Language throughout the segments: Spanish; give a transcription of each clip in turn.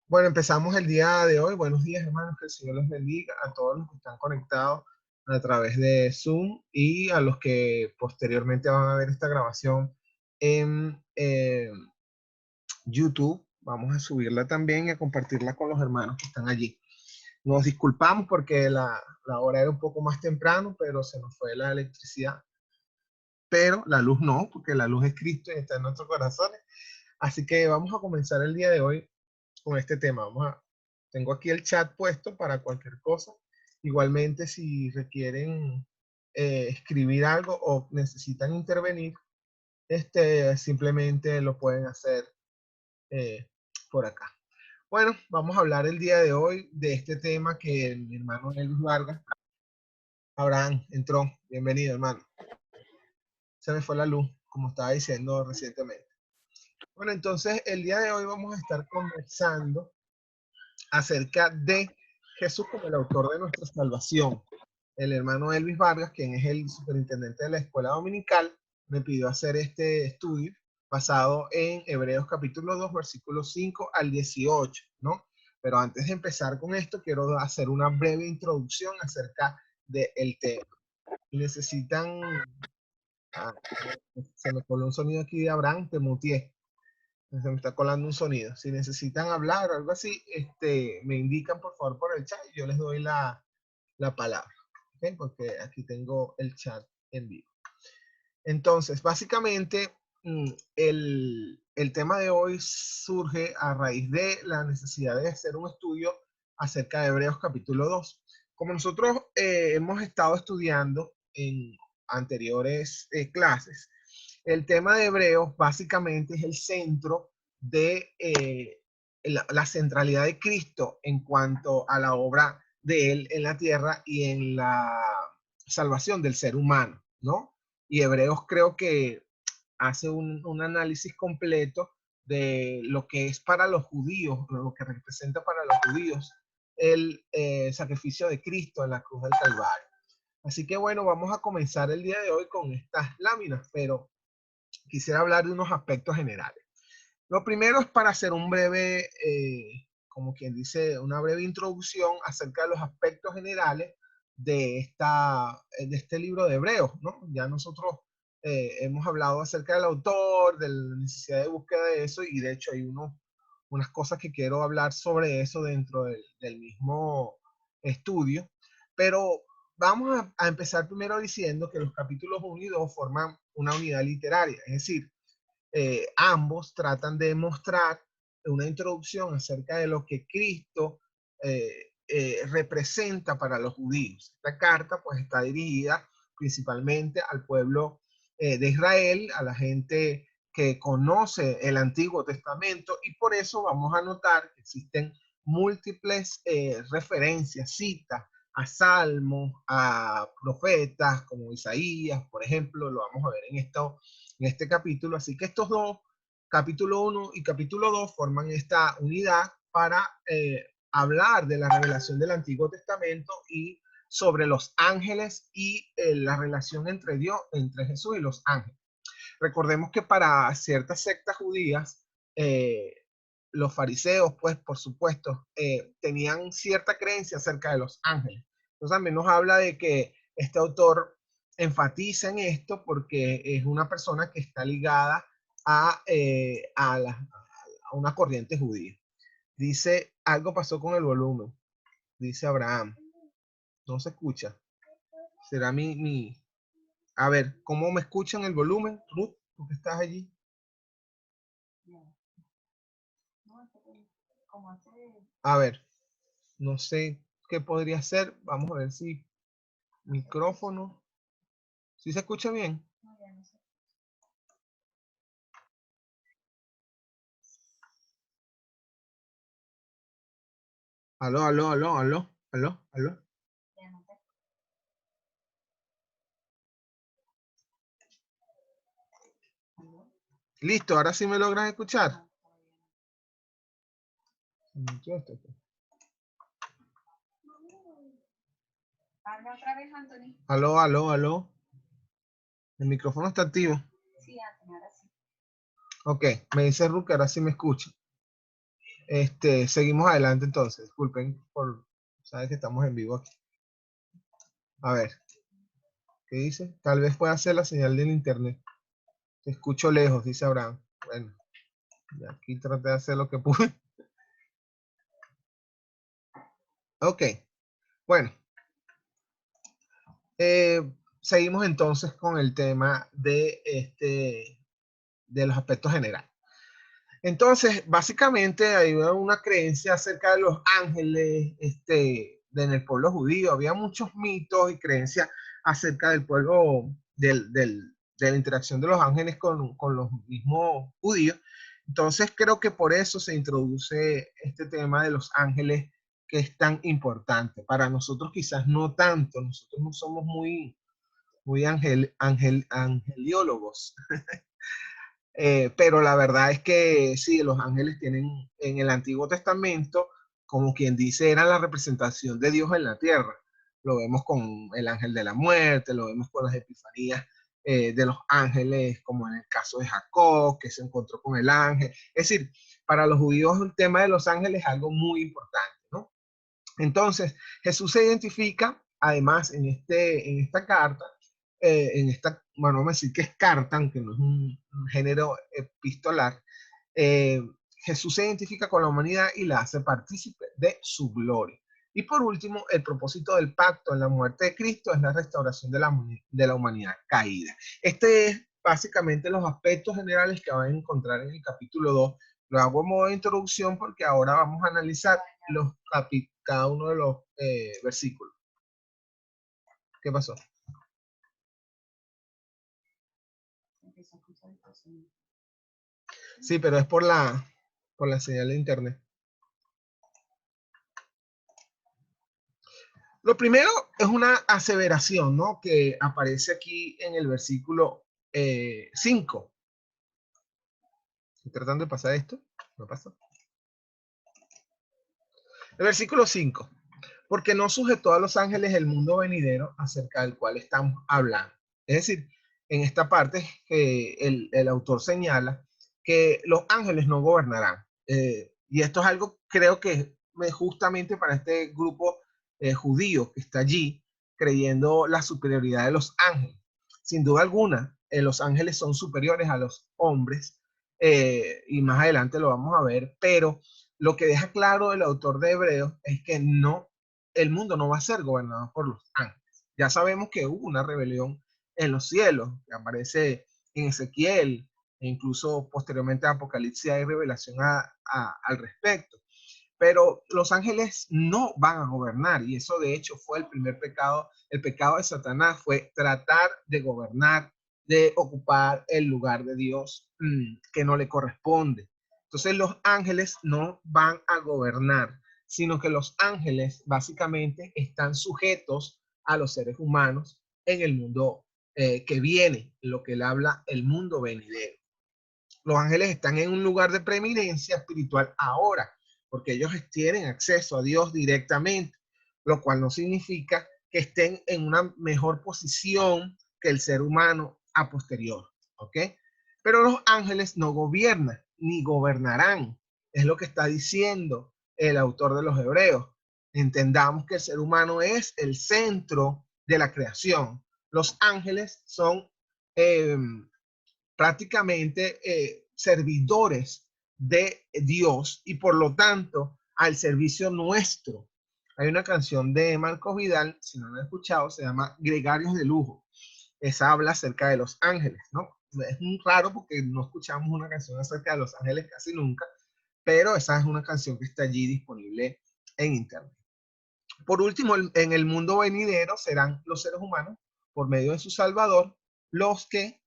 Bueno, empezamos el día de hoy. Buenos días, hermanos. Que el Señor les bendiga a todos los que están conectados a través de Zoom y a los que posteriormente van a ver esta grabación en YouTube. Vamos a subirla también y a compartirla con los hermanos que están allí. Nos disculpamos porque la hora era un poco más temprano, pero se nos fue la electricidad. Pero la luz no, porque la luz es Cristo y está en nuestros corazones. Así que vamos a comenzar el día de hoy con este tema. Tengo aquí el chat puesto para cualquier cosa. Igualmente, si requieren escribir algo o necesitan intervenir, simplemente lo pueden hacer eh, por acá. Bueno, vamos a hablar el día de hoy de este tema que mi hermano Elvis Vargas, Abraham, entró. Bienvenido, hermano. Se me fue la luz, como estaba diciendo recientemente. Bueno, entonces el día de hoy vamos a estar conversando acerca de Jesús como el autor de nuestra salvación. El hermano Elvis Vargas, quien es el superintendente de la escuela dominical, me pidió hacer este estudio basado en Hebreos capítulo 2, versículos 5 al 18, ¿no? Pero antes de empezar con esto, quiero hacer una breve introducción acerca del tema. Y necesitan... Ah, se me coló un sonido aquí de Abraham, te muteé. Se me está colando un sonido. Si necesitan hablar o algo así, me indican por favor por el chat y yo les doy la palabra. ¿Okay? Porque aquí tengo el chat en vivo. Entonces, básicamente, el tema de hoy surge a raíz de la necesidad de hacer un estudio acerca de Hebreos capítulo 2. Como nosotros hemos estado estudiando en anteriores clases, el tema de Hebreos básicamente es el centro de la centralidad de Cristo en cuanto a la obra de Él en la tierra y en la salvación del ser humano, ¿no? Y Hebreos creo que hace un análisis completo de lo que es para los judíos, lo que representa para los judíos el sacrificio de Cristo en la cruz del Calvario. Así que bueno, vamos a comenzar el día de hoy con estas láminas, pero quisiera hablar de unos aspectos generales. Lo primero es para hacer un breve, como quien dice, una breve introducción acerca de los aspectos generales de este libro de Hebreos, ¿no? Ya nosotros hemos hablado acerca del autor, de la necesidad de búsqueda de eso, y de hecho hay unas cosas que quiero hablar sobre eso dentro del mismo estudio, pero vamos a empezar primero diciendo que los capítulos 1 y 2 forman una unidad literaria, es decir, ambos tratan de mostrar una introducción acerca de lo que Cristo representa para los judíos. Esta carta pues está dirigida principalmente al pueblo de Israel, a la gente que conoce el Antiguo Testamento, y por eso vamos a notar que existen múltiples referencias, citas a salmos, a profetas como Isaías, por ejemplo, lo vamos a ver en este capítulo. Así que estos dos, capítulo 1 y capítulo 2, forman esta unidad para hablar de la revelación del Antiguo Testamento y sobre los ángeles y la relación entre Dios, entre Jesús y los ángeles. Recordemos que para ciertas sectas judías, los fariseos, pues por supuesto, tenían cierta creencia acerca de los ángeles. Entonces también nos habla de que este autor enfatiza en esto porque es una persona que está ligada a una corriente judía. Dice, algo pasó con el volumen, dice Abraham. No se escucha. Será mi... A ver, ¿cómo me escuchan el volumen, Ruth? ¿Por qué estás allí? A ver, no sé qué podría ser. Vamos a ver si micrófono. ¿Sí se escucha bien? Aló, aló, aló, aló, aló, aló. Listo, ahora sí me logras escuchar. Habla otra vez, Anthony. Aló, aló, aló. El micrófono está activo. Sí, Anthony, ahora sí. Ok, me dice Ruth que ahora sí me escucha. Seguimos adelante entonces. Disculpen por, sabes que estamos en vivo aquí. A ver, ¿qué dice? Tal vez pueda ser la señal del internet. Te escucho lejos, dice Abraham. Bueno, aquí traté de hacer lo que pude. Ok, bueno. Seguimos entonces con el tema de los aspectos generales. Entonces, básicamente hay una creencia acerca de los ángeles en el pueblo judío. Había muchos mitos y creencias acerca del pueblo, de la interacción de los ángeles con los mismos judíos. Entonces, creo que por eso se introduce este tema de los ángeles, que es tan importante. Para nosotros quizás no tanto, nosotros no somos muy angeliólogos. Pero la verdad es que sí, los ángeles tienen en el Antiguo Testamento, como quien dice, eran la representación de Dios en la tierra. Lo vemos con el ángel de la muerte, lo vemos con las epifanías de los ángeles, como en el caso de Jacob, que se encontró con el ángel. Es decir, para los judíos el tema de los ángeles es algo muy importante, ¿no? Entonces, Jesús se identifica, además, en esta carta, bueno, vamos a decir que es carta, aunque no es un género epistolar. eh, Jesús se identifica con la humanidad y la hace partícipe de su gloria. Y por último, el propósito del pacto en la muerte de Cristo es la restauración de la humanidad caída. Este es básicamente los aspectos generales que van a encontrar en el capítulo 2. Lo hago en modo de introducción porque ahora vamos a analizar cada uno de los versículos. ¿Qué pasó? Sí, pero es por la señal de internet. Lo primero es una aseveración, ¿no? Que aparece aquí en el versículo 5. Estoy tratando de pasar esto. No pasa. El versículo 5. Porque no sujetó a los ángeles el mundo venidero acerca del cual estamos hablando. Es decir, en esta parte el autor señala que los ángeles no gobernarán. Y esto es algo, creo que justamente para este grupo judío que está allí, creyendo la superioridad de los ángeles. Sin duda alguna, los ángeles son superiores a los hombres, y más adelante lo vamos a ver, pero lo que deja claro el autor de Hebreos es que no, el mundo no va a ser gobernado por los ángeles. Ya sabemos que hubo una rebelión en los cielos, que aparece en Ezequiel, e incluso posteriormente en Apocalipsis hay revelación al respecto. Pero los ángeles no van a gobernar, y eso de hecho fue el primer pecado. El pecado de Satanás fue tratar de gobernar, de ocupar el lugar de Dios que no le corresponde. Entonces los ángeles no van a gobernar, sino que los ángeles básicamente están sujetos a los seres humanos en el mundo que viene, lo que él habla, el mundo venidero. Los ángeles están en un lugar de preeminencia espiritual ahora, porque ellos tienen acceso a Dios directamente, lo cual no significa que estén en una mejor posición que el ser humano a posterior, ¿ok? Pero los ángeles no gobiernan ni gobernarán, es lo que está diciendo el autor de los Hebreos. Entendamos que el ser humano es el centro de la creación. Los ángeles son eh, prácticamente servidores de Dios y por lo tanto al servicio nuestro. Hay una canción de Marcos Vidal, si no la han escuchado, se llama Gregarios de Lujo. Esa habla acerca de los ángeles, ¿no? Es muy raro porque no escuchamos una canción acerca de los ángeles casi nunca, pero esa es una canción que está allí disponible en internet. Por último, en el mundo venidero serán los seres humanos, por medio de su Salvador, los que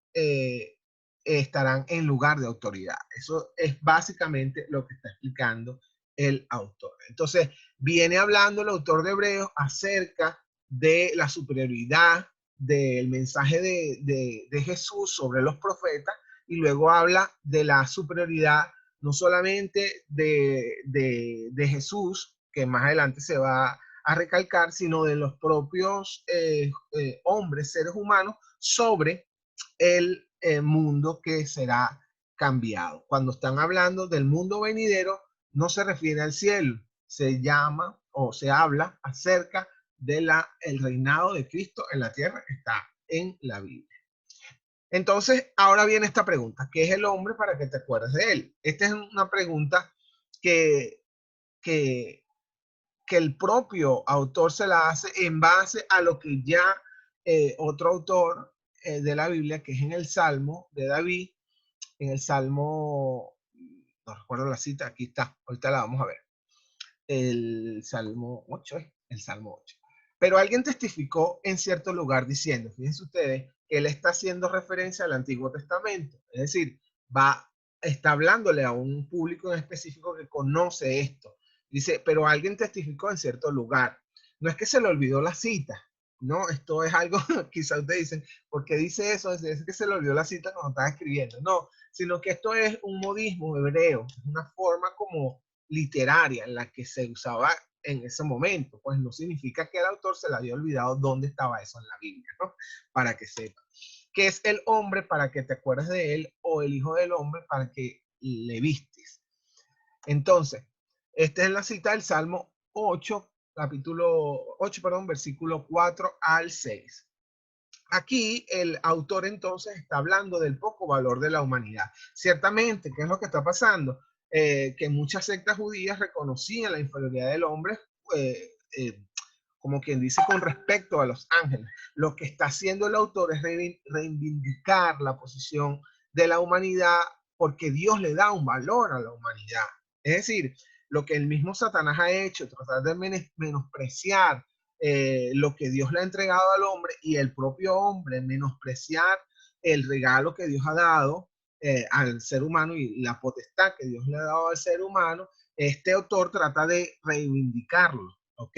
estarán en lugar de autoridad. Eso es básicamente lo que está explicando el autor. Entonces, viene hablando el autor de Hebreos acerca de la superioridad del mensaje de Jesús sobre los profetas, y luego habla de la superioridad no solamente de Jesús, que más adelante se va a recalcar, sino de los propios hombres, seres humanos, sobre el mundo que será cambiado. Cuando están hablando del mundo venidero, no se refiere al cielo, se llama o se habla acerca de el reinado de Cristo en la tierra, está en la Biblia. Entonces, ahora viene esta pregunta: ¿qué es el hombre para que te acuerdes de él? Esta es una pregunta que, que, que el propio autor se la hace en base a lo que ya otro autor de la Biblia, que es en el Salmo de David, en el Salmo, no recuerdo la cita, aquí está, ahorita la vamos a ver, el Salmo 8, el Salmo 8. Pero alguien testificó en cierto lugar diciendo, fíjense ustedes, que él está haciendo referencia al Antiguo Testamento, es decir, está hablándole a un público en específico que conoce esto. Dice, pero alguien testificó en cierto lugar. No es que se le olvidó la cita, no, esto es algo, quizás ustedes dicen, ¿por qué dice eso? Es que se le olvidó la cita cuando estaba escribiendo. No, sino que esto es un modismo hebreo, es una forma como literaria en la que se usaba en ese momento, pues no significa que el autor se le había olvidado dónde estaba eso en la Biblia, ¿no? Para que sepa. ¿Qué es el hombre para que te acuerdes de él o el hijo del hombre para que le vistes? Entonces, esta es la cita del Salmo 8, capítulo 8, perdón, versículo 4 al 6. Aquí el autor entonces está hablando del poco valor de la humanidad. Ciertamente, ¿qué es lo que está pasando? Que muchas sectas judías reconocían la inferioridad del hombre, eh, eh, como quien dice, con respecto a los ángeles. Lo que está haciendo el autor es reivindicar la posición de la humanidad porque Dios le da un valor a la humanidad. Es decir, lo que el mismo Satanás ha hecho, tratar de menospreciar lo que Dios le ha entregado al hombre y el propio hombre menospreciar el regalo que Dios ha dado al ser humano y la potestad que Dios le ha dado al ser humano, este autor trata de reivindicarlo, ¿ok?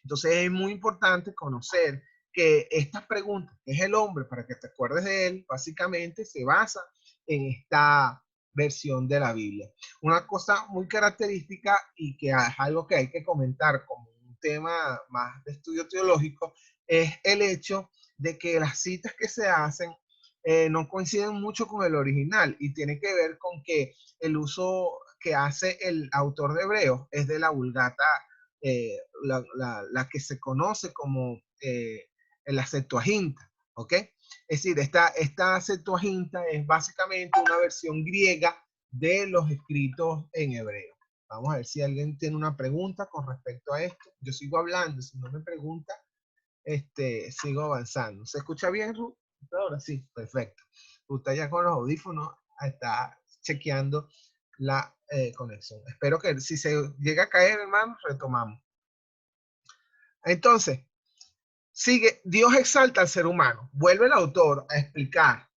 Entonces es muy importante conocer que estas preguntas, que es el hombre, para que te acuerdes de él, básicamente se basa en esta versión de la Biblia. Una cosa muy característica y que es algo que hay que comentar como un tema más de estudio teológico es el hecho de que las citas que se hacen no coinciden mucho con el original y tiene que ver con que el uso que hace el autor de Hebreos es de la Vulgata, la que se conoce como la Septuaginta, ¿ok? Es decir, esta Septuaginta es básicamente una versión griega de los escritos en hebreo. Vamos a ver si alguien tiene una pregunta con respecto a esto. Yo sigo hablando, si no me pregunta, sigo avanzando. ¿Se escucha bien, Ruth? Ahora sí, perfecto. Usted ya con los audífonos está chequeando la conexión. Espero que si se llega a caer, hermano, retomamos. Entonces, sigue, Dios exalta al ser humano. Vuelve el autor a explicar.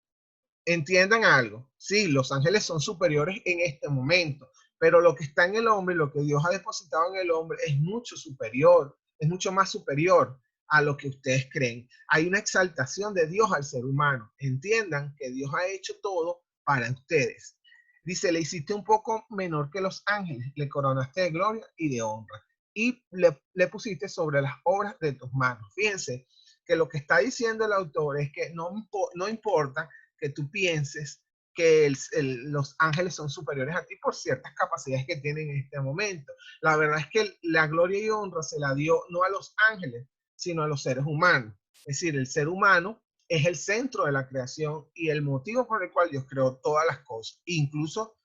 Entiendan algo. Sí, los ángeles son superiores en este momento, pero lo que está en el hombre, lo que Dios ha depositado en el hombre es mucho superior, es mucho más superior a lo que ustedes creen. Hay una exaltación de Dios al ser humano. Entiendan que Dios ha hecho todo para ustedes. Dice, le hiciste un poco menor que los ángeles, le coronaste de gloria y de honra y le pusiste sobre las obras de tus manos. Fíjense que lo que está diciendo el autor es que no importa que tú pienses que los ángeles son superiores a ti por ciertas capacidades que tienen en este momento. La verdad es que la gloria y honra se la dio no a los ángeles, sino a los seres humanos. Es decir, el ser humano es el centro de la creación y el motivo por el cual Dios creó todas las cosas. Incluso,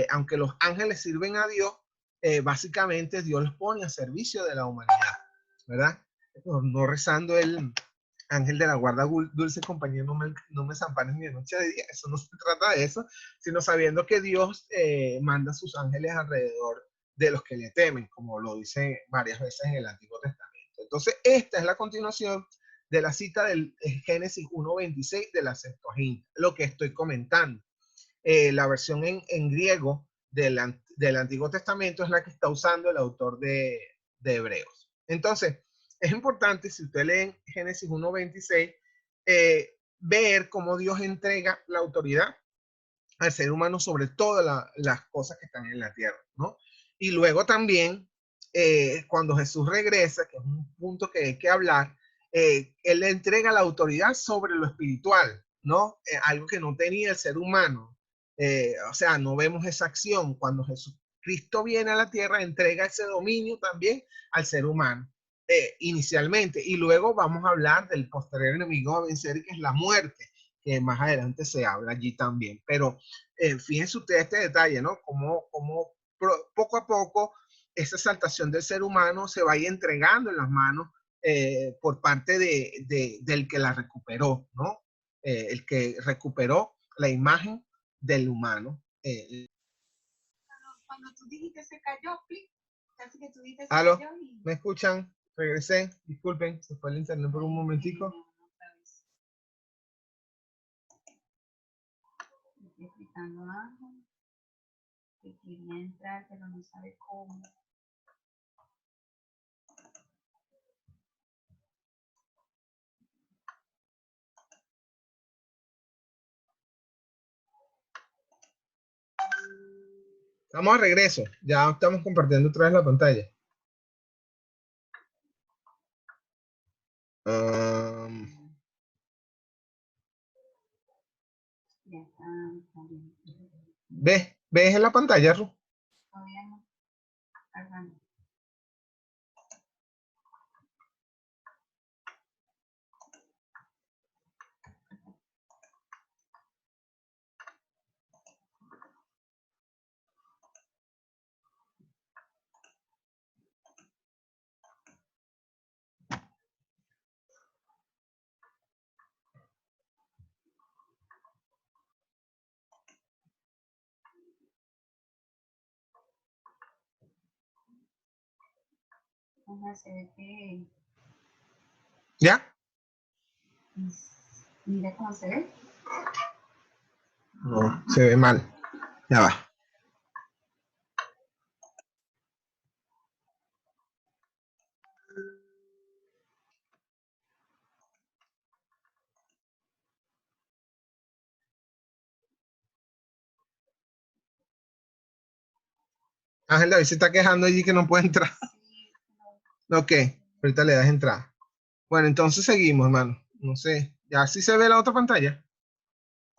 aunque los ángeles sirven a Dios, básicamente Dios los pone a servicio de la humanidad, ¿verdad? No rezando el ángel de la guarda, dulce compañía, no me desampares ni de noche de día. Eso no se trata de eso, sino sabiendo que Dios manda a sus ángeles alrededor de los que le temen, como lo dice varias veces en el Antiguo Testamento. Entonces, esta es la continuación de la cita del Génesis 1.26 de la Septuaginta, lo que estoy comentando. La versión en griego del Antiguo Testamento es la que está usando el autor de Hebreos. Entonces, es importante, si usted lee Génesis 1.26, ver cómo Dios entrega la autoridad al ser humano sobre todas las cosas que están en la tierra, ¿no? Y luego también, cuando Jesús regresa, que es un punto que hay que hablar, Él le entrega la autoridad sobre lo espiritual, ¿no? Algo que no tenía el ser humano. O sea, no vemos esa acción cuando Jesús Cristo viene a la tierra, entrega ese dominio también al ser humano, inicialmente, y luego vamos a hablar del posterior enemigo a vencer, que es la muerte, que más adelante se habla allí también. Pero fíjense ustedes este detalle, ¿no? Como poco a poco esa exaltación del ser humano se vaya entregando en las manos por parte del que la recuperó, ¿no? El que recuperó la imagen del humano. Cuando tú dijiste se cayó, casi que tú dijiste se ¿Aló? cayó y... ¿Me escuchan? Regresé, disculpen, se fue el internet por un momentico. Estoy explicando algo que quería entrar, pero no sabe cómo. Estamos a regreso, ya estamos compartiendo otra vez la pantalla. Ya está, está bien. ¿Ves en la pantalla, Ru? Todavía no. Cargando. Ajá, se ve que... ¿Ya? Mira cómo se ve. No, se ve mal. Ya va. Ángel David se está quejando allí que no puede entrar. Sí, no. Ok, ahorita le das entrada. Bueno, entonces seguimos, hermano. No sé, ¿ya sí se ve la otra pantalla?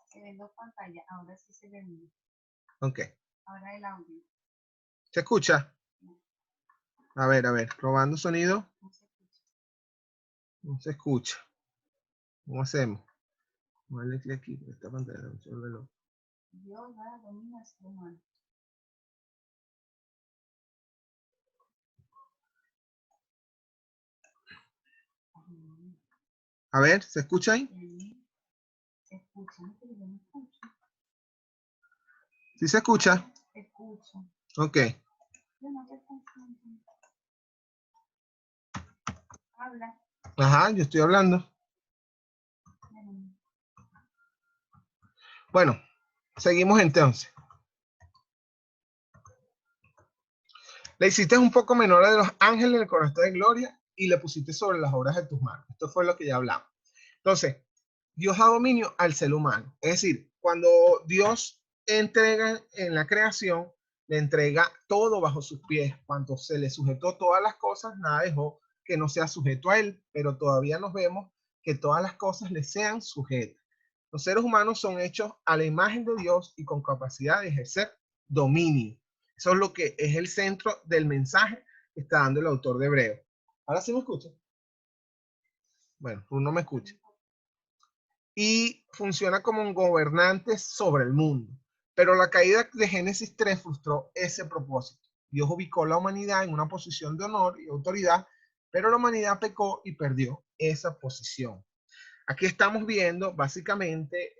Se ven dos pantallas, ahora sí se ve uno. Ok. Ahora el audio. ¿Se escucha? A ver, probando sonido. No se escucha. No se escucha. ¿Cómo hacemos? Vamos a darle clic aquí, por esta pantalla. Dios da dominio al ser humano. A ver, ¿se escucha ahí? Se escucha, pero yo no escucho. ¿Sí se escucha? Se escucha. Ok. Yo no te escucho. Habla. Ajá, yo estoy hablando. Bueno, seguimos entonces. Le hiciste un poco menor a de los ángeles en el corazón de gloria y le pusiste sobre las obras de tus manos. Esto fue lo que ya hablamos. Entonces, Dios da dominio al ser humano. Es decir, cuando Dios entrega en la creación, le entrega todo bajo sus pies. Cuando se le sujetó todas las cosas, nada dejó que no sea sujeto a él, pero todavía nos vemos que todas las cosas le sean sujetas. Los seres humanos son hechos a la imagen de Dios y con capacidad de ejercer dominio. Eso es lo que es el centro del mensaje que está dando el autor de Hebreo. Ahora sí me escucha. Bueno, tú no me escuchas. Y funciona como un gobernante sobre el mundo. Pero la caída de Génesis 3 frustró ese propósito. Dios ubicó a la humanidad en una posición de honor y autoridad, pero la humanidad pecó y perdió esa posición. Aquí estamos viendo básicamente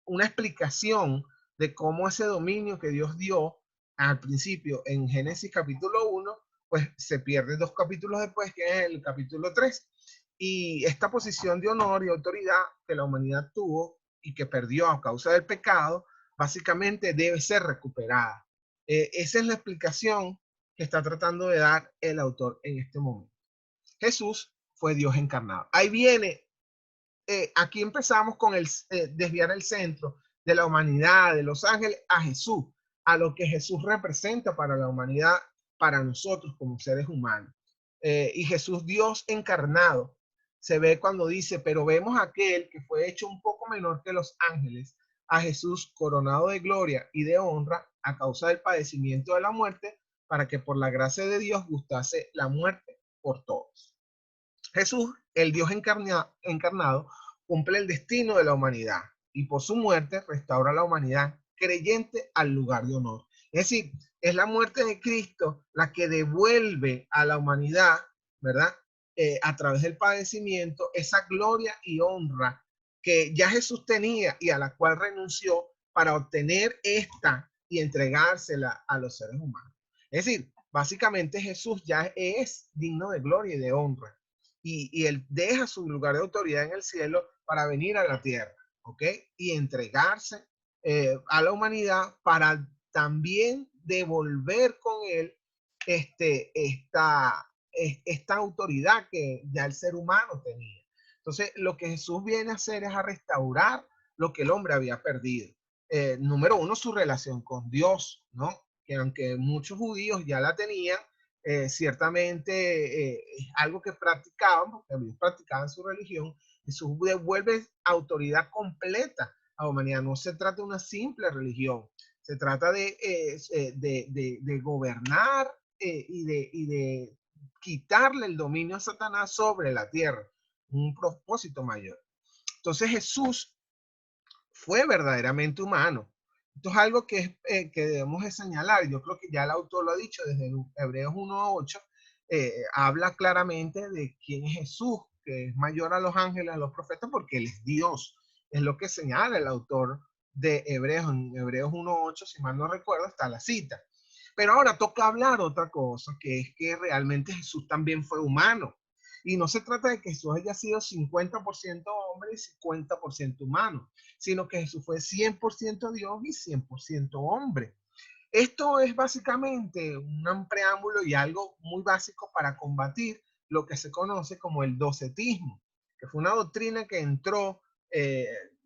una explicación de cómo ese dominio que Dios dio al principio en Génesis capítulo 1, pues se pierde 2 capítulos después, que es el capítulo 3. Y esta posición de honor y autoridad que la humanidad tuvo y que perdió a causa del pecado, básicamente debe ser recuperada. Esa es la explicación que está tratando de dar el autor en este momento. Jesús fue Dios encarnado. Ahí viene, aquí empezamos con el desviar el centro de la humanidad, de los ángeles, a Jesús, a lo que Jesús representa para la humanidad, para nosotros como seres humanos. Y Jesús, Dios encarnado, se ve cuando dice, pero vemos a aquel que fue hecho un poco menor que los ángeles, a Jesús coronado de gloria y de honra, a causa del padecimiento de la muerte, para que por la gracia de Dios gustase la muerte por todos. Jesús, el Dios encarnado, cumple el destino de la humanidad y por su muerte restaura a la humanidad creyente al lugar de honor. Es decir, es la muerte de Cristo la que devuelve a la humanidad, ¿verdad? A través del padecimiento, esa gloria y honra que ya Jesús tenía y a la cual renunció para obtener esta y entregársela a los seres humanos. Es decir, básicamente Jesús ya es digno de gloria y de honra. Y él deja su lugar de autoridad en el cielo para venir a la tierra, ¿ok? Y entregarse a la humanidad para también devolver con él esta autoridad que ya el ser humano tenía. Entonces, lo que Jesús viene a hacer es a restaurar lo que el hombre había perdido. Número uno, su relación con Dios, ¿no? Que aunque muchos judíos ya la tenían, ciertamente es algo que practicaban, porque ellos practicaban su religión. Jesús devuelve autoridad completa a la humanidad. No se trata de una simple religión, se trata de gobernar y de quitarle el dominio a Satanás sobre la tierra, un propósito mayor. Entonces Jesús fue verdaderamente humano. Esto es algo que debemos de señalar. Yo creo que ya el autor lo ha dicho desde Hebreos 1:8, habla claramente de quién es Jesús, que es mayor a los ángeles, a los profetas, porque Él es Dios. Es lo que señala el autor de Hebreos. En Hebreos 1:8, si mal no recuerdo, está la cita. Pero ahora toca hablar otra cosa, que es que realmente Jesús también fue humano. Y no se trata de que Jesús haya sido 50% hombre y 50% humano, sino que Jesús fue 100% Dios y 100% hombre. Esto es básicamente un preámbulo y algo muy básico para combatir lo que se conoce como el docetismo, que fue una doctrina que entró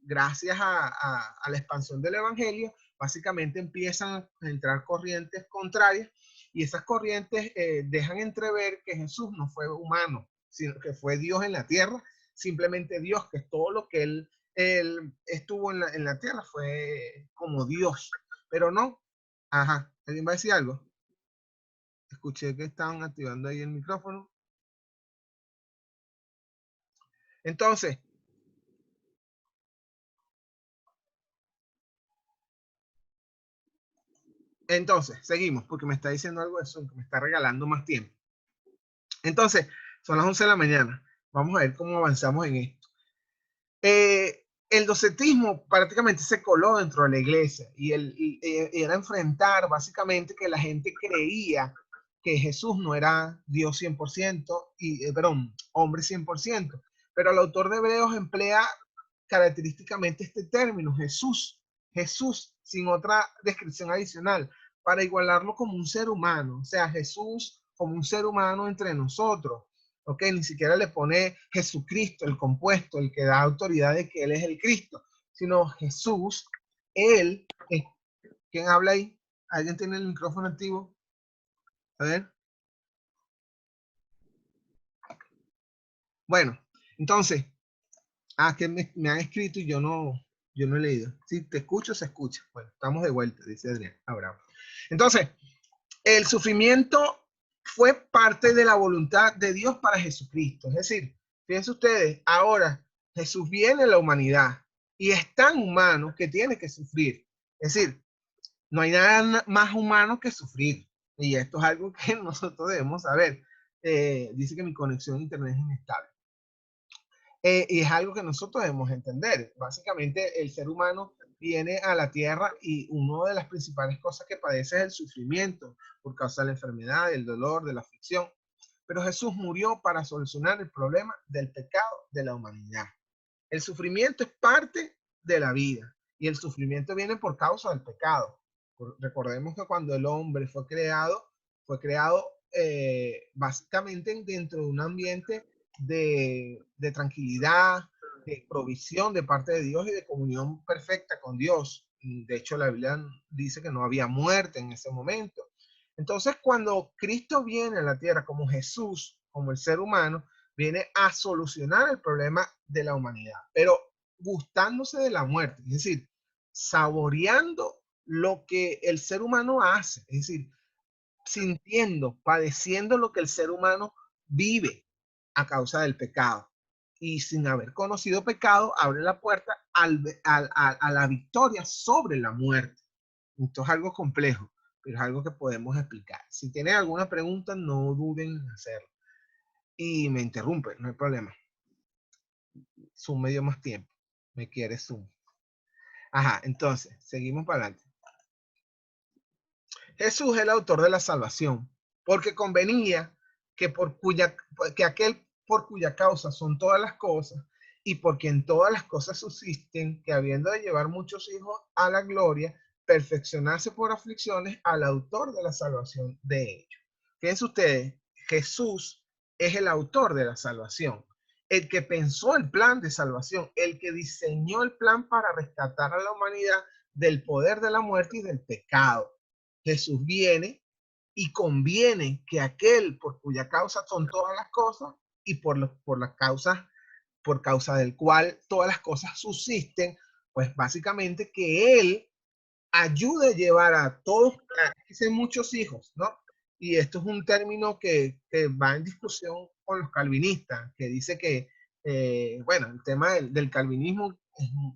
gracias a la expansión del evangelio. Básicamente empiezan a entrar corrientes contrarias y esas corrientes dejan entrever que Jesús no fue humano, sino que fue Dios en la tierra, simplemente Dios, que todo lo que él estuvo en la tierra fue como Dios, pero no. Ajá, ¿alguien va a decir algo? Escuché que estaban activando ahí el micrófono. Entonces, seguimos, porque me está diciendo algo de Zoom, que me está regalando más tiempo. Entonces, son las 11 de la mañana. Vamos a ver cómo avanzamos en esto. El docetismo prácticamente se coló dentro de la iglesia y era enfrentar básicamente que la gente creía que Jesús no era Dios 100% perdón, hombre 100%, pero el autor de Hebreos emplea característicamente este término, Jesús, sin otra descripción adicional, para igualarlo como un ser humano, o sea, Jesús como un ser humano entre nosotros. Ok, ni siquiera le pone Jesucristo, el compuesto, el que da autoridad de que Él es el Cristo, sino Jesús, Él, ¿quién habla ahí? ¿Alguien tiene el micrófono activo? A ver. Bueno, entonces, que me han escrito y yo no he leído. Si te escucho, se escucha. Bueno, estamos de vuelta, dice Adrián Abraham. Entonces, el sufrimiento fue parte de la voluntad de Dios para Jesucristo. Es decir, fíjense ustedes, ahora Jesús viene a la humanidad y es tan humano que tiene que sufrir. Es decir, no hay nada más humano que sufrir. Y esto es algo que nosotros debemos saber. Dice que mi conexión a internet es inestable. Y es algo que nosotros debemos entender. Básicamente, el ser humano viene a la tierra y una de las principales cosas que padece es el sufrimiento por causa de la enfermedad, del dolor, de la aflicción. Pero Jesús murió para solucionar el problema del pecado de la humanidad. El sufrimiento es parte de la vida y el sufrimiento viene por causa del pecado. Recordemos que cuando el hombre fue creado básicamente dentro de un ambiente de tranquilidad, de provisión de parte de Dios y de comunión perfecta con Dios. De hecho, la Biblia dice que no había muerte en ese momento. Entonces, cuando Cristo viene a la tierra como Jesús, como el ser humano, viene a solucionar el problema de la humanidad, pero gustándose de la muerte, es decir, saboreando lo que el ser humano hace, es decir, sintiendo, padeciendo lo que el ser humano vive a causa del pecado. Y sin haber conocido pecado, abre la puerta a la victoria sobre la muerte. Esto es algo complejo, pero es algo que podemos explicar. Si tienen alguna pregunta, no duden en hacerlo. Y me interrumpen, no hay problema. Zoom me dio más tiempo. Me quiere Zoom. Ajá, entonces, seguimos para adelante. Jesús es el autor de la salvación, porque convenía que aquel por cuya causa son todas las cosas, y por quien todas las cosas subsisten, que habiendo de llevar muchos hijos a la gloria, perfeccionarse por aflicciones al autor de la salvación de ellos. Fíjense ustedes, Jesús es el autor de la salvación, el que pensó el plan de salvación, el que diseñó el plan para rescatar a la humanidad del poder de la muerte y del pecado. Jesús viene y conviene que aquel por cuya causa son todas las cosas y por causa del cual todas las cosas subsisten, pues básicamente que él ayude a llevar a todos, a muchos hijos, ¿no? Y esto es un término que va en discusión con los calvinistas, que dice que, bueno, el tema del calvinismo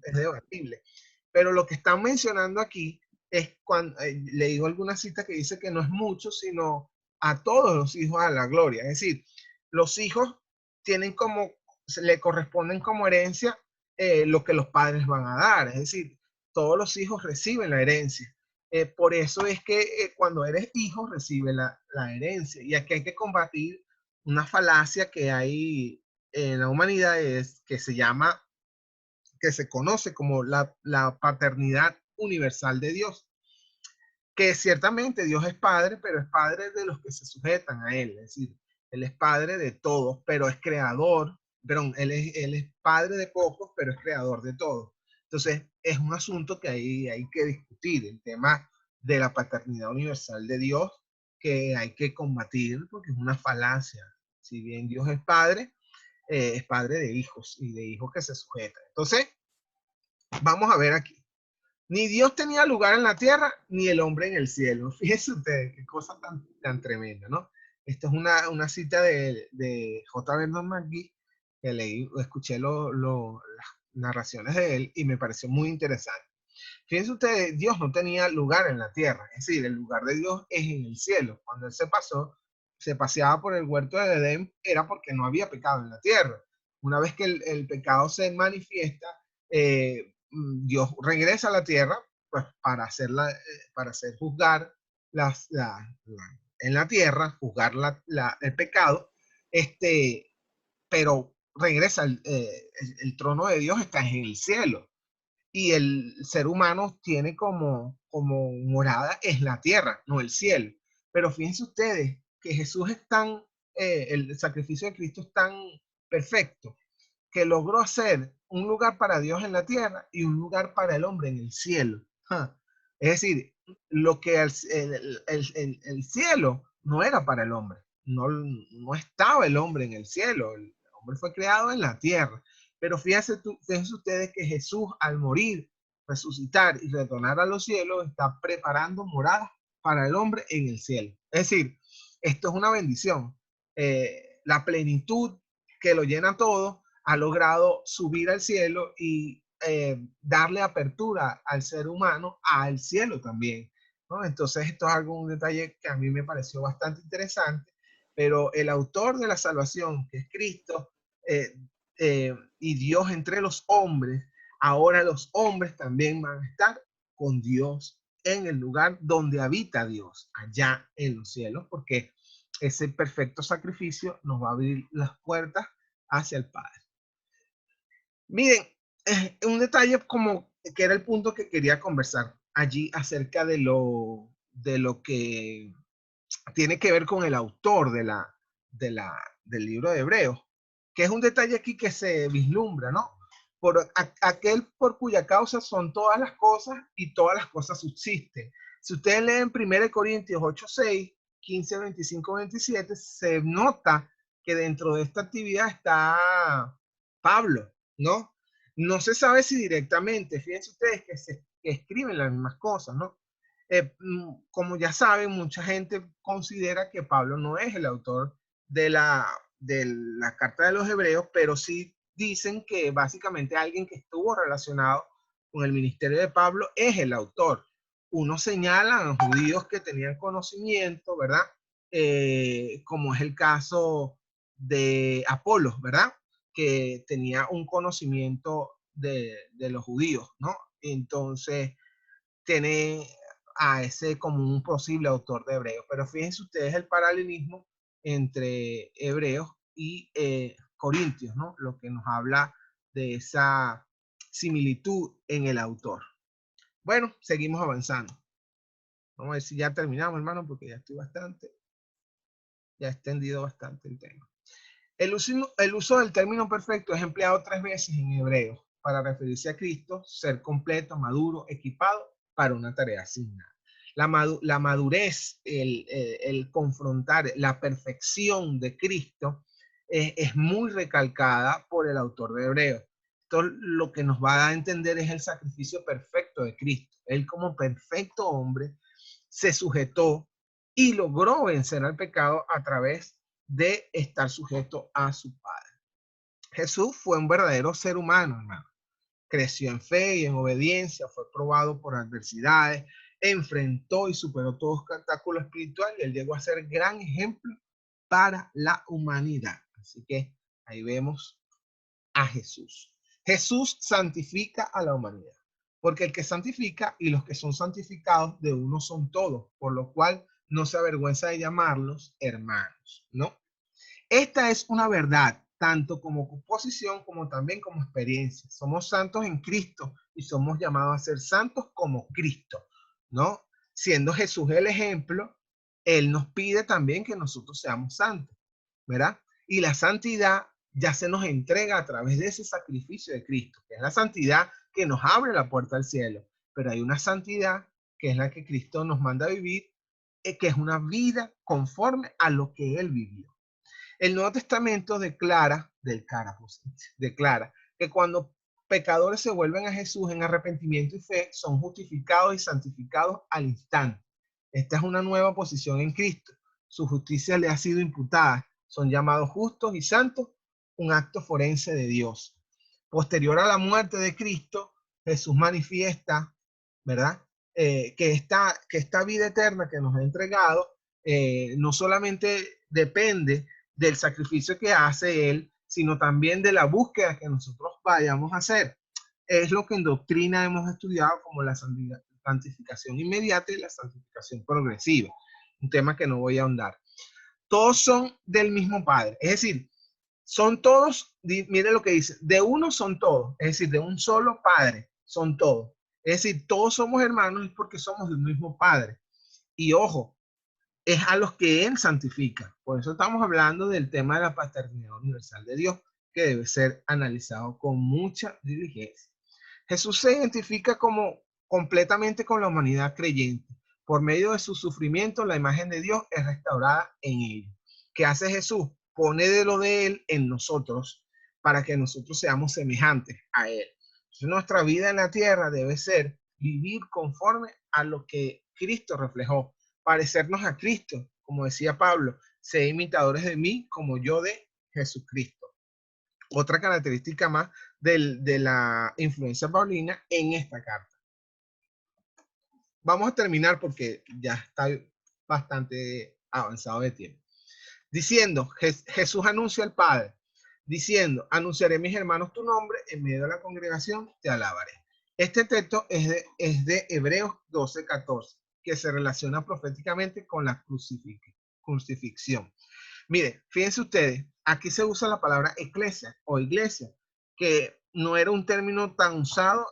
es debatible, pero lo que están mencionando aquí es cuando le digo alguna cita que dice que no es mucho, sino a todos los hijos a la gloria. Es decir, los hijos tienen como, le corresponden como herencia lo que los padres van a dar. Es decir, todos los hijos reciben la herencia. Por eso es que cuando eres hijo recibe la herencia. Y aquí hay que combatir una falacia que hay en la humanidad, que se llama, que se conoce como la paternidad universal de Dios, que ciertamente Dios es padre, pero es padre de los que se sujetan a Él, es decir, Él es padre de todos, pero es creador, perdón, él es padre de pocos, pero es creador de todos. Entonces, es un asunto que hay que discutir, el tema de la paternidad universal de Dios, que hay que combatir porque es una falacia. Si bien Dios es padre de hijos y de hijos que se sujetan. Entonces, vamos a ver aquí. Ni Dios tenía lugar en la tierra, ni el hombre en el cielo. Fíjense ustedes, qué cosa tan tremenda, ¿no? Esto es una cita de J. Vernon McGee, que leí, escuché las narraciones de él y me pareció muy interesante. Fíjense ustedes, Dios no tenía lugar en la tierra, es decir, el lugar de Dios es en el cielo. Cuando él se paseaba por el huerto de Edén, era porque no había pecado en la tierra. Una vez que el pecado se manifiesta, Dios regresa a la tierra pues, para hacer juzgar en la tierra, juzgar el pecado, pero regresa, el trono de Dios está en el cielo y el ser humano tiene como morada es la tierra, no el cielo. Pero fíjense ustedes que Jesús es tan, el sacrificio de Cristo es tan perfecto que logró hacer un lugar para Dios en la tierra y un lugar para el hombre en el cielo. Es decir, lo que el cielo no era para el hombre, no estaba el hombre en el cielo, el hombre fue creado en la tierra. Pero fíjense ustedes que Jesús al morir, resucitar y retornar a los cielos está preparando moradas para el hombre en el cielo. Es decir, esto es una bendición. La plenitud que lo llena todo ha logrado subir al cielo y darle apertura al ser humano al cielo también, ¿no? Entonces esto es un detalle que a mí me pareció bastante interesante, pero el autor de la salvación, que es Cristo, y Dios entre los hombres, ahora los hombres también van a estar con Dios en el lugar donde habita Dios, allá en los cielos, porque ese perfecto sacrificio nos va a abrir las puertas hacia el Padre. Miren, un detalle como que era el punto que quería conversar allí acerca de lo que tiene que ver con el autor del libro de Hebreos, que es un detalle aquí que se vislumbra, ¿no? Aquel por cuya causa son todas las cosas y todas las cosas subsisten. Si ustedes leen 1 Corintios 8, 6, 15, 25, 27, se nota que dentro de esta actividad está Pablo, ¿no? No se sabe si directamente, fíjense ustedes que escriben las mismas cosas, ¿no? Como ya saben, mucha gente considera que Pablo no es el autor de la carta de los Hebreos, pero sí dicen que básicamente alguien que estuvo relacionado con el ministerio de Pablo es el autor. Uno señala a los judíos que tenían conocimiento, ¿verdad? Como es el caso de Apolos, ¿verdad? Que tenía un conocimiento de los judíos, ¿no? Entonces, tiene a ese como un posible autor de Hebreos. Pero fíjense ustedes el paralelismo entre Hebreos y Corintios, ¿no? Lo que nos habla de esa similitud en el autor. Bueno, seguimos avanzando. Vamos a ver si ya terminamos, hermano, porque ya ya he extendido bastante el tema. El uso del término perfecto es empleado 3 veces en hebreo para referirse a Cristo, ser completo, maduro, equipado para una tarea asignada. La madurez, el confrontar la perfección de Cristo es muy recalcada por el autor de Hebreos. Esto lo que nos va a dar a entender es el sacrificio perfecto de Cristo. Él como perfecto hombre se sujetó y logró vencer al pecado a través de estar sujeto a su Padre. Jesús fue un verdadero ser humano, hermano. Creció en fe y en obediencia, fue probado por adversidades, enfrentó y superó todo obstáculo espiritual y él llegó a ser gran ejemplo para la humanidad. Así que ahí vemos a Jesús. Jesús santifica a la humanidad, porque el que santifica y los que son santificados de uno son todos, por lo cual no se avergüenza de llamarlos hermanos, ¿no? Esta es una verdad, tanto como posición como también como experiencia. Somos santos en Cristo y somos llamados a ser santos como Cristo, ¿no? Siendo Jesús el ejemplo, Él nos pide también que nosotros seamos santos, ¿verdad? Y la santidad ya se nos entrega a través de ese sacrificio de Cristo, que es la santidad que nos abre la puerta al cielo. Pero hay una santidad que es la que Cristo nos manda a vivir, que es una vida conforme a lo que Él vivió. El Nuevo Testamento declara que cuando pecadores se vuelven a Jesús en arrepentimiento y fe, son justificados y santificados al instante. Esta es una nueva posición en Cristo. Su justicia le ha sido imputada. Son llamados justos y santos, un acto forense de Dios. Posterior a la muerte de Cristo, Jesús manifiesta, ¿verdad? Que esta vida eterna que nos ha entregado no solamente depende del sacrificio que hace Él, sino también de la búsqueda que nosotros vayamos a hacer. Es lo que en doctrina hemos estudiado como la santificación inmediata y la santificación progresiva, un tema que no voy a ahondar. Todos son del mismo Padre, es decir, son todos, mire lo que dice, de uno son todos, es decir, de un solo Padre son todos. Es decir, todos somos hermanos porque somos del mismo Padre. Y ojo, es a los que Él santifica. Por eso estamos hablando del tema de la paternidad universal de Dios, que debe ser analizado con mucha diligencia. Jesús se identifica como completamente con la humanidad creyente. Por medio de su sufrimiento, la imagen de Dios es restaurada en ellos. ¿Qué hace Jesús? Pone de lo de Él en nosotros para que nosotros seamos semejantes a Él. Entonces, nuestra vida en la tierra debe ser vivir conforme a lo que Cristo reflejó, parecernos a Cristo, como decía Pablo, sé imitadores de mí como yo de Jesucristo. Otra característica más de la influencia paulina en esta carta. Vamos a terminar porque ya está bastante avanzado de tiempo. Diciendo, Jesús anuncia al Padre, diciendo, anunciaré a mis hermanos tu nombre, en medio de la congregación te alabaré. Este texto es de Hebreos 12:14, que se relaciona proféticamente con la crucifixión. Mire, fíjense ustedes, aquí se usa la palabra eclesia o iglesia, que no era un término tan usado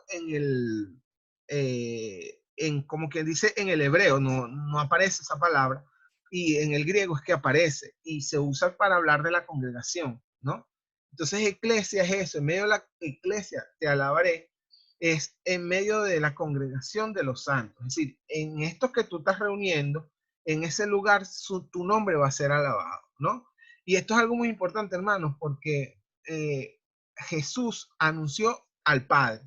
como quien dice, en el hebreo, no aparece esa palabra, y en el griego es que aparece, y se usa para hablar de la congregación, ¿no? Entonces, eclesia es eso, en medio de la eclesia te alabaré, es en medio de la congregación de los santos, es decir, en estos que tú estás reuniendo, en ese lugar tu nombre va a ser alabado, ¿no? Y esto es algo muy importante, hermanos, porque Jesús anunció al Padre.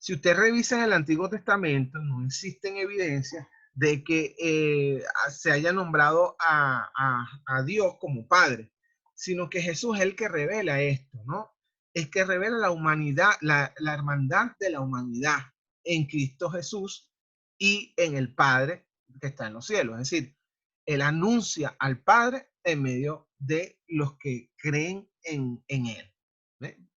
Si usted revisa en el Antiguo Testamento, no existen evidencias de que se haya nombrado a Dios como Padre, sino que Jesús es el que revela esto, ¿no? Es que revela la humanidad, la hermandad de la humanidad en Cristo Jesús y en el Padre que está en los cielos. Es decir, Él anuncia al Padre en medio de los que creen en Él. ¿Ve?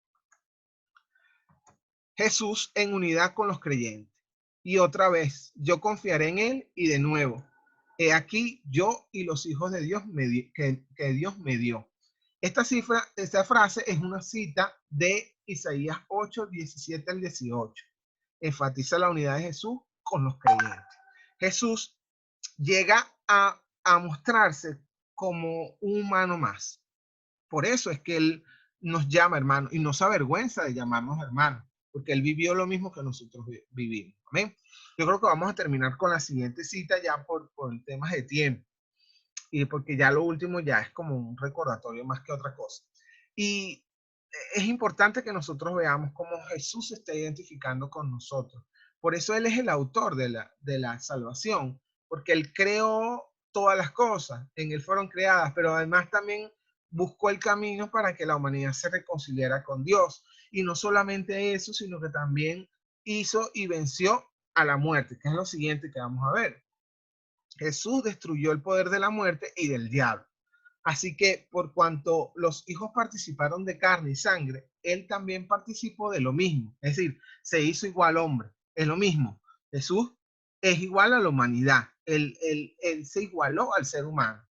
Jesús en unidad con los creyentes. Y otra vez, yo confiaré en Él y de nuevo, he aquí yo y los hijos de Dios que Dios me dio. Esta frase es una cita de Isaías 8, 17 al 18. Enfatiza la unidad de Jesús con los creyentes. Jesús llega a mostrarse como un humano más. Por eso es que Él nos llama hermanos y no se avergüenza de llamarnos hermanos, porque Él vivió lo mismo que nosotros vivimos. ¿Amén? Yo creo que vamos a terminar con la siguiente cita ya por temas de tiempo y porque ya lo último ya es como un recordatorio más que otra cosa. Y es importante que nosotros veamos cómo Jesús se está identificando con nosotros. Por eso Él es el autor de la salvación, porque Él creó todas las cosas, en Él fueron creadas, pero además también buscó el camino para que la humanidad se reconciliara con Dios. Y no solamente eso, sino que también hizo y venció a la muerte, que es lo siguiente que vamos a ver. Jesús destruyó el poder de la muerte y del diablo. Así que por cuanto los hijos participaron de carne y sangre, él también participó de lo mismo. Es decir, se hizo igual hombre. Es lo mismo. Jesús es igual a la humanidad. Él se igualó al ser humano.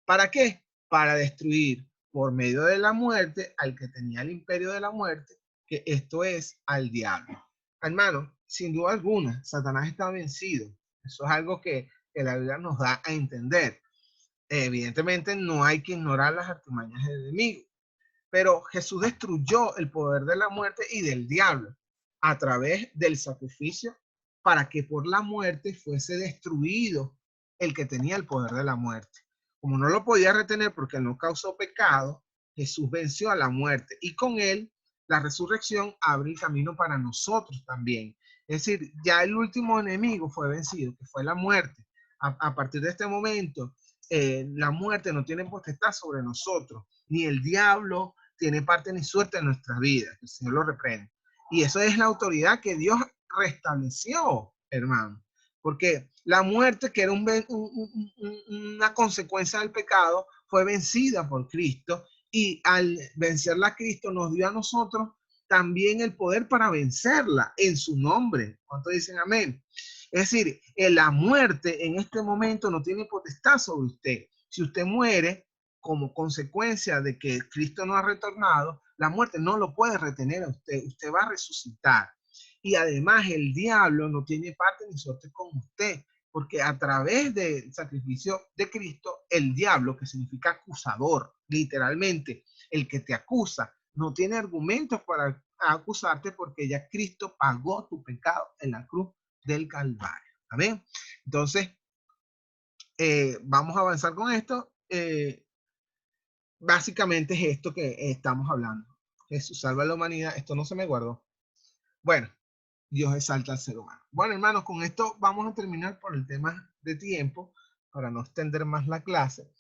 ¿Para qué? Para destruir por medio de la muerte al que tenía el imperio de la muerte, que esto es al diablo. Hermano, sin duda alguna, Satanás está vencido. Eso es algo que la Biblia nos da a entender. Evidentemente no hay que ignorar las artimañas del enemigo, pero Jesús destruyó el poder de la muerte y del diablo a través del sacrificio para que por la muerte fuese destruido el que tenía el poder de la muerte. Como no lo podía retener porque no causó pecado, Jesús venció a la muerte y con él la resurrección abre el camino para nosotros también. Es decir, ya el último enemigo fue vencido, que fue la muerte. A partir de este momento, la muerte no tiene potestad sobre nosotros, ni el diablo tiene parte ni suerte en nuestras vidas. Que el Señor lo reprende. Y eso es la autoridad que Dios restableció, hermano. Porque la muerte, que era una consecuencia del pecado, fue vencida por Cristo. Y al vencerla a Cristo nos dio a nosotros también el poder para vencerla en su nombre. ¿Cuántos dicen amén? Es decir, la muerte en este momento no tiene potestad sobre usted. Si usted muere como consecuencia de que Cristo no ha retornado, la muerte no lo puede retener a usted. Usted va a resucitar. Y además el diablo no tiene parte ni suerte con usted, porque a través del sacrificio de Cristo, el diablo, que significa acusador, literalmente, el que te acusa, no tiene argumentos para acusarte porque ya Cristo pagó tu pecado en la cruz del Calvario. Amén. Entonces, vamos a avanzar con esto. Básicamente es esto que estamos hablando. Jesús salva a la humanidad. Esto no se me guardó. Bueno, Dios exalta al ser humano. Bueno, hermanos, con esto vamos a terminar por el tema de tiempo, para no extender más la clase.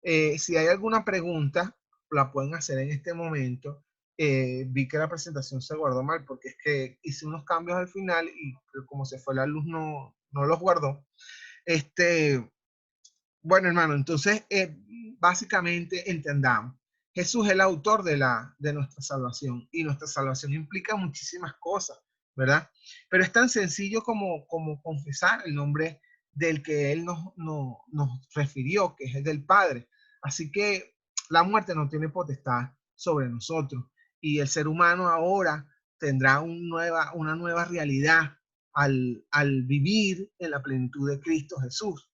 Si hay alguna pregunta, la pueden hacer en este momento. Vi que la presentación se guardó mal porque es que hice unos cambios al final y como se fue la luz no los guardó. Bueno, hermano, entonces básicamente entendamos, Jesús es el autor de nuestra salvación y nuestra salvación implica muchísimas cosas, ¿verdad? Pero es tan sencillo como confesar el nombre del que Él nos refirió, que es el del Padre. Así que la muerte no tiene potestad sobre nosotros y el ser humano ahora tendrá una nueva realidad al vivir en la plenitud de Cristo Jesús.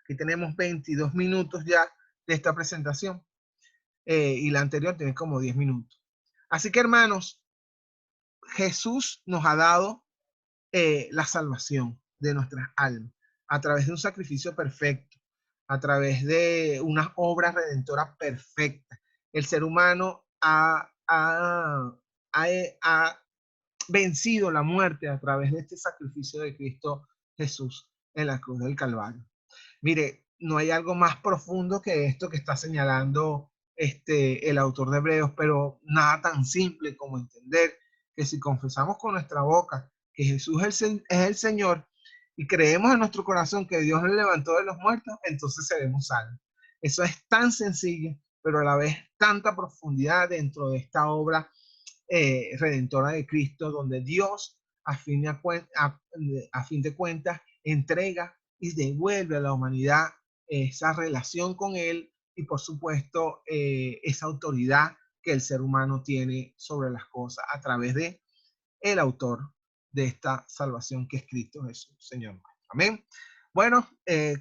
Aquí tenemos 22 minutos ya de esta presentación y la anterior tiene como 10 minutos. Así que hermanos, Jesús nos ha dado la salvación de nuestras almas a través de un sacrificio perfecto, a través de unas obras redentoras perfectas. El ser humano ha vencido la muerte a través de este sacrificio de Cristo Jesús en la cruz del Calvario. Mire, no hay algo más profundo que esto que está señalando el autor de Hebreos, pero nada tan simple como entender que si confesamos con nuestra boca que Jesús es el Señor y creemos en nuestro corazón que Dios le levantó de los muertos, entonces seremos salvos. Eso es tan sencillo, pero a la vez tanta profundidad dentro de esta obra redentora de Cristo, donde Dios, a fin de cuentas, entrega y devuelve a la humanidad esa relación con Él y, por supuesto, esa autoridad que el ser humano tiene sobre las cosas a través de el autor de esta salvación que es Cristo Jesús, Señor. Amén. Bueno,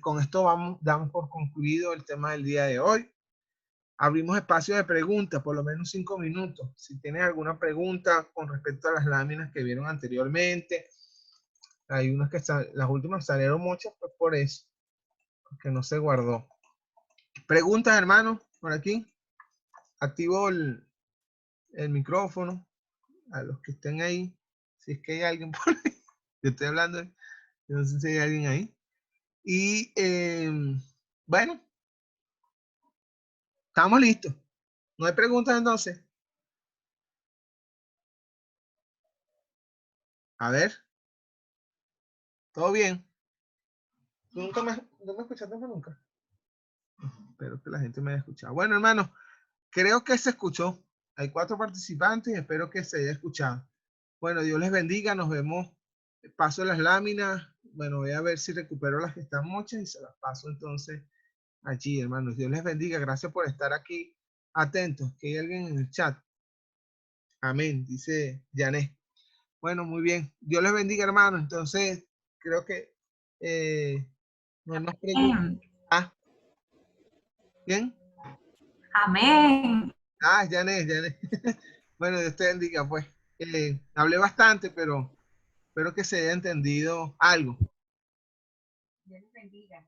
con esto damos por concluido el tema del día de hoy. Abrimos espacio de preguntas, por lo menos 5 minutos. Si tienen alguna pregunta con respecto a las láminas que vieron anteriormente, hay unas que las últimas salieron muchas, pues por eso, porque no se guardó. Preguntas, hermanos, por aquí. Activo el micrófono a los que estén ahí. Si es que hay alguien por ahí. Yo estoy hablando, yo no sé si hay alguien ahí. Y bueno, estamos listos. ¿No hay preguntas entonces? A ver. ¿Todo bien? ¿Tú nunca no me escuchaste nunca? Espero que la gente me haya escuchado. Bueno, hermanos, creo que se escuchó. Hay 4 participantes y espero que se haya escuchado. Bueno, Dios les bendiga. Nos vemos. Paso las láminas. Bueno, voy a ver si recupero las que están muchas y se las paso entonces allí, hermanos. Dios les bendiga. Gracias por estar aquí atentos. Que hay alguien en el chat. Amén, dice Janet. Bueno, muy bien. Dios les bendiga, hermanos. Entonces, creo que no hay más preguntas. Ah, ¿bien? Amén. Ah, Janet. Bueno, Dios te bendiga, pues. Hablé bastante, pero espero que se haya entendido algo. Dios les bendiga.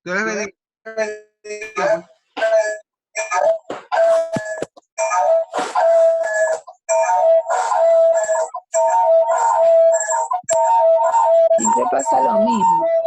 Dios les bendiga. Siempre pasa lo mismo.